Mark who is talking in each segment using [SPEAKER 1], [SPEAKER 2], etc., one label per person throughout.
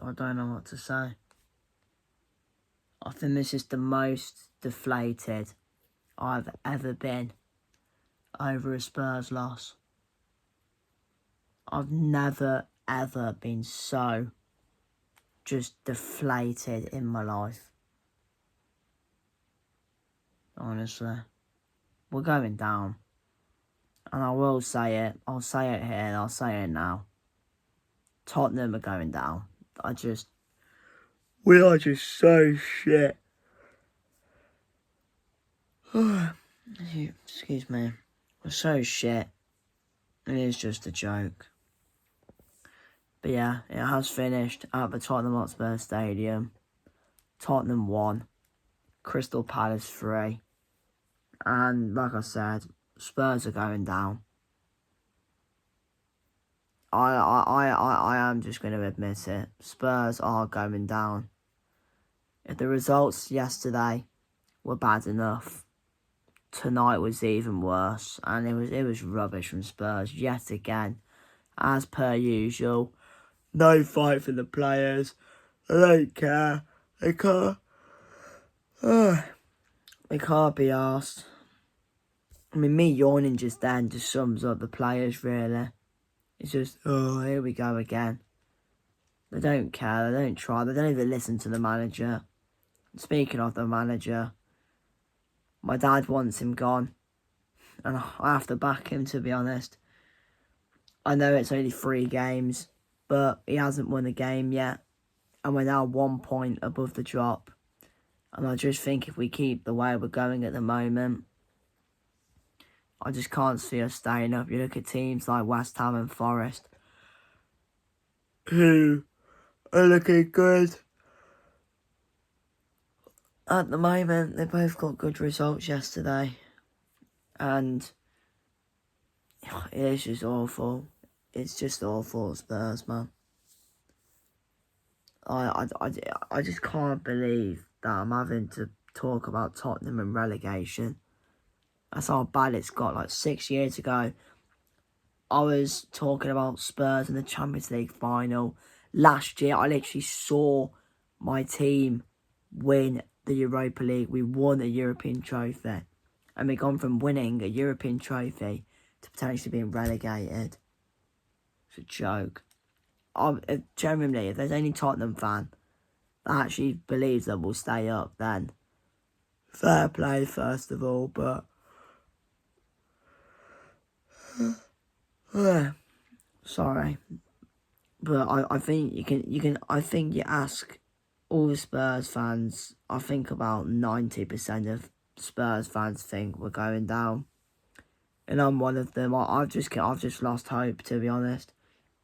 [SPEAKER 1] I don't know what to say. I think this is the most deflated I've ever been over a Spurs loss. I've never, ever been so just deflated in my life. Honestly. We're going down. And I will say it. I'll say it here and I'll say it now. Tottenham are going down. We are just so shit. Excuse me. We're so shit. It is just a joke. But yeah, it has finished at the Tottenham Hotspur Stadium. Tottenham 1. Crystal Palace 3. And like I said, Spurs are going down. I am just going to admit it. Spurs are going down. If the results yesterday were bad enough, tonight was even worse. And it was rubbish from Spurs yet again. As per usual. No fight for the players. They don't care. They can't. They can't be arsed. I mean, me yawning just then just sums up the players, really. It's just, here we go again. They don't care, they don't try, they don't even listen to the manager. Speaking of the manager, my dad wants him gone. And I have to back him, to be honest. I know it's only 3 games, but he hasn't won a game yet. And we're now 1 point above the drop. And I just think if we keep the way we're going at the moment, I just can't see us staying up. You look at teams like West Ham and Forest, who are looking good. At the moment, they both got good results yesterday. And it is just awful. It's just awful, Spurs, man. I just can't believe that I'm having to talk about Tottenham and relegation. That's how bad it's got. Like 6 years ago, I was talking about Spurs in the Champions League final. Last year, I literally saw my team win the Europa League. We won a European trophy. And we've gone from winning a European trophy to potentially being relegated. It's a joke. Genuinely, if there's any Tottenham fan that actually believes that we'll stay up, then fair play, first of all, but sorry, but I think you can. I think you ask all the Spurs fans. I think about 90% of Spurs fans think we're going down, and I'm one of them. I've just lost hope, to be honest.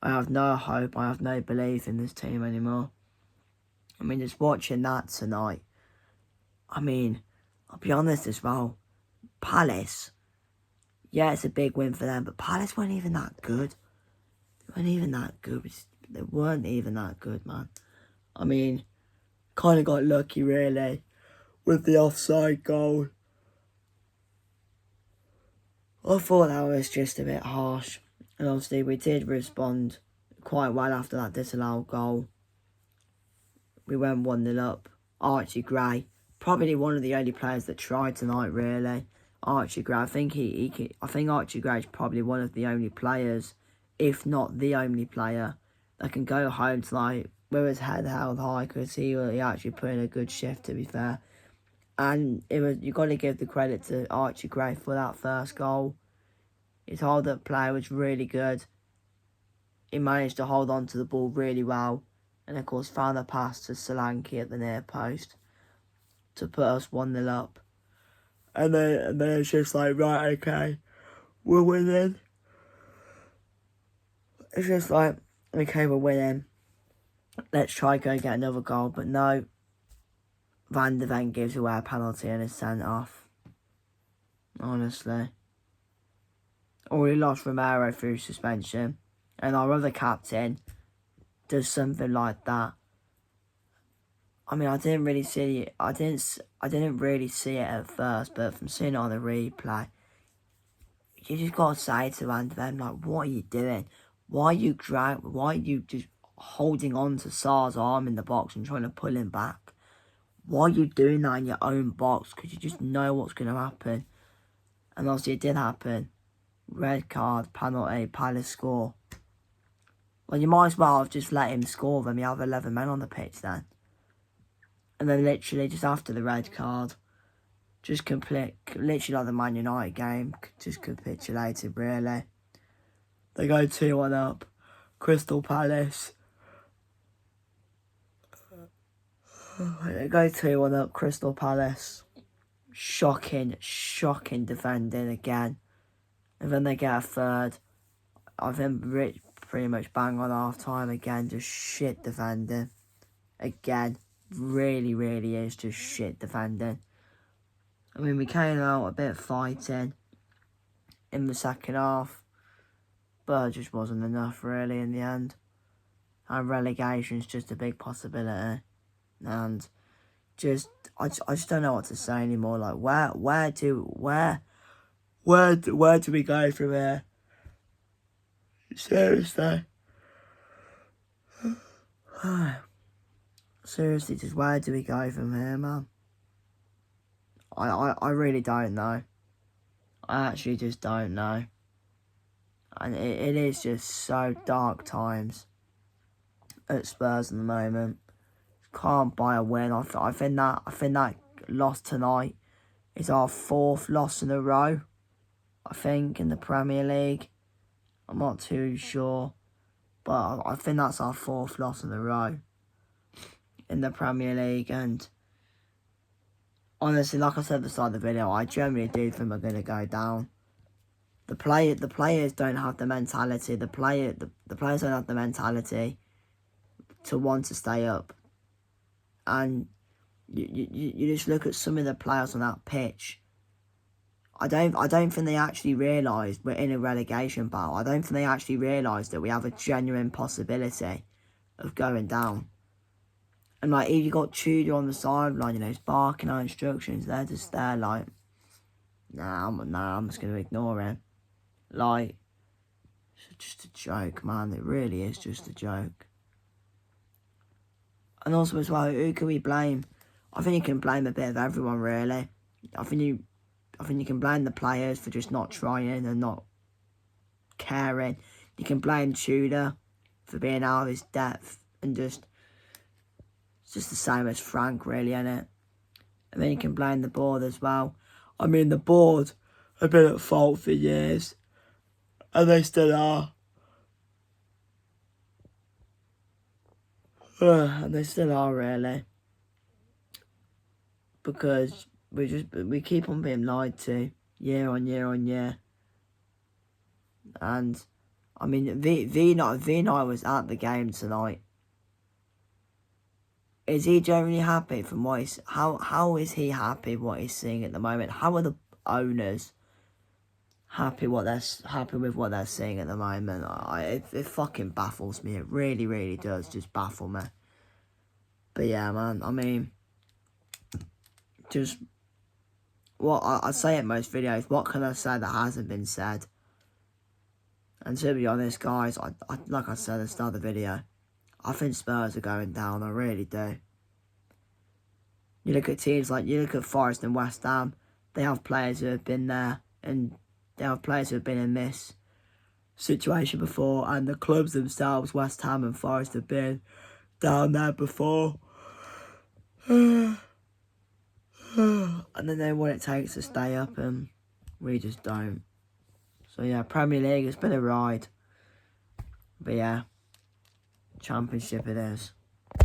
[SPEAKER 1] I have no hope. I have no belief in this team anymore. I mean, just watching that tonight. I mean, I'll be honest as well. Palace. Yeah, it's a big win for them, but Palace weren't even that good. They weren't even that good. They weren't even that good, man. I mean, kind of got lucky, really, with the offside goal. I thought that was just a bit harsh. And obviously, we did respond quite well after that disallowed goal. We went 1-0 up. Archie Gray, probably one of the only players that tried tonight, really. Archie Gray, I think Archie Gray is probably one of the only players, if not the only player, that can go home tonight with his head held high, because he actually put in a good shift, to be fair. And you got to give the credit to Archie Gray for that first goal. His hold-up play was really good. He managed to hold on to the ball really well, and of course found a pass to Solanke at the near post to put us 1-0 up. And then it's just like, right, okay, we're winning. It's just like, okay, we're winning. Let's try go get another goal. But no, Van de Ven gives away a penalty and is sent off. Honestly. Already lost Romero through suspension. And our other captain does something like that. I mean, I didn't really see it. I didn't really see it at first, but from seeing it on the replay, you just gotta say to Van de Ven, like, what are you doing? Why are you just holding on to Sarr's arm in the box and trying to pull him back. Why are you doing that in your own box? Because you just know what's going to happen. And obviously it did happen. Red card, penalty, Palace score. Well, you might as well have just let him score when you have 11 men on the pitch then. And then literally just after the red card, just literally like the Man United game, just capitulated really. They go 2-1 up. Crystal Palace. They go 2-1 up, Crystal Palace. Shocking defending again. And then they get a third. I think Rich pretty much bang on half time again, just shit defending. Again, really is just shit defending. I mean, we came out a bit fighting in the second half, but it just wasn't enough really in the end. And relegation's just a big possibility. And just, I just don't know what to say anymore. Like, where do we go from here? Seriously. Seriously, just where do we go from here, man? I really don't know. I actually just don't know. And it is just so dark times at Spurs at the moment. Can't buy a win. I think that loss tonight is our 4th loss in a row. I think in the Premier League. I'm not too sure, but I think that's our 4th loss in a row in the Premier League. And honestly, like I said at the start of the video, I generally do think we're going to go down. The players don't have the mentality. The players don't have the mentality to want to stay up. And you just look at some of the players on that pitch. I don't think they actually realise we're in a relegation battle. I don't think they actually realise that we have a genuine possibility of going down. And like, if you got Tudor on the sideline, you know, he's barking out instructions, they're just there like, I'm just going to ignore him. Like, it's just a joke, man. It really is just a joke. And also as well, who can we blame? I think you can blame a bit of everyone, really. I think you can blame the players for just not trying and not caring. You can blame Tudor for being out of his depth and it's just the same as Frank, really, isn't it? And then you can blame the board as well. I mean, the board have been at fault for years, and they still are. And they still are, really, because we keep on being lied to year on year on year. And I mean, Vino was at the game tonight. Is he generally happy from what he's... How is he happy with what he's seeing at the moment? How are the owners happy with what they're seeing at the moment? It fucking baffles me. It really does just baffle me. But yeah, man, I mean, just what I say in most videos, what can I say that hasn't been said? And to be honest, guys, I like I said at the start of the video, I think Spurs are going down. I really do. You look at teams like, you look at Forest and West Ham, they have players who have been there, and they have players who have been in this situation before, and the clubs themselves, West Ham and Forest, have been down there before. And then they know what it takes to stay up, and we just don't. So yeah, Premier League, it's been a ride. But yeah, Championship it is.